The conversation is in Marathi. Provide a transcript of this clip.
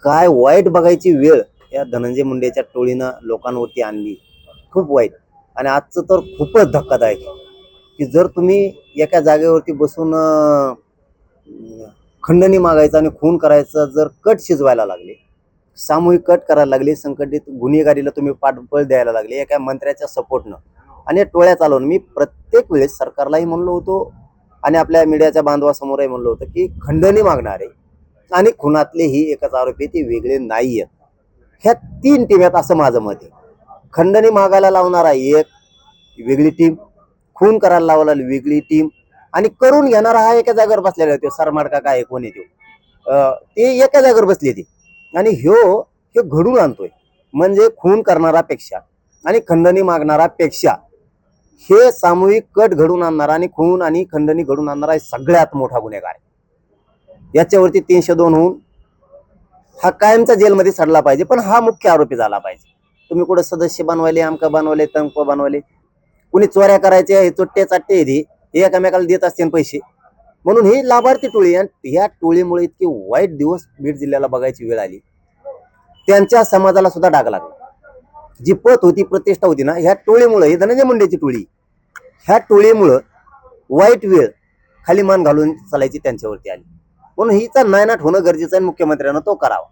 काय वाईट बघायची वेळ या धनंजय मुंडेच्या टोळीनं लोकांवरती आणली, खूप वाईट. आणि आजचं तर खूपच धक्कादायक की जर तुम्ही एका जागेवरती बसून खंडणी मागायचं आणि खून करायचं जर कट शिजवायला लागले, सामूहिक कट करायला लागले, संघटित गुन्हेगारीला तुम्ही पाठबळ द्यायला लागले एका मंत्र्याच्या सपोर्टनं आणि टोळ्या चालवून, मी प्रत्येक वेळेस सरकारलाही म्हणलो होतो आणि आपल्या मीडियाच्या बांधवासमोरही म्हणलो होतं की खंडणी मागणारे आणि खुनातले ही एकच आरोपी ते वेगळे नाही आहेत. ह्या तीन टीम आहेत असं माझं मत आहे. खंडणी मागायला लावणारा एक वेगळी टीम, खून करायला लावलेली वेगळी टीम आणि करून घेणारा हा एका जागेवर बसलेला आहे. तो सरमाड का काय कोणी ते एका जागेवर बसले ते आणि हे घडून आणतोय. म्हणजे खून करणारापेक्षा आणि खंडणी मागणारापेक्षा हे सामूहिक कट घडून आणणारा आणि खून आणि खंडणी घडून आणणारा सगळ्यात मोठा गुन्हेगार आहे. याच्यावरती 302 होऊन हा कायमचा जेलमध्ये सडला पाहिजे, पण हा मुख्य आरोपी झाला पाहिजे. तुम्ही कुठे सदस्य बनवायले, आमक बनवले, तंक बनवले, कुणी चोऱ्या करायचे, हे चोट्टे चाट्टे हे एकमेकाला देत असते पैसे, म्हणून ही लाभार्थी टोळी. आणि ह्या टोळीमुळे इतके वाईट दिवस बीड जिल्ह्याला बघायची वेळ आली. त्यांच्या समाजाला सुद्धा डाग लागला. जी पत होती, प्रतिष्ठा होती ना, ह्या टोळीमुळे, ही धनंजय मुंडेची टोळी, ह्या टोळीमुळं वाईट वेळ खाली मान घालून चालायची त्यांच्यावरती आली. म्हणून हिचा नायनाट होणं गरजेचं आहे. मुख्यमंत्र्यांना तो करावा.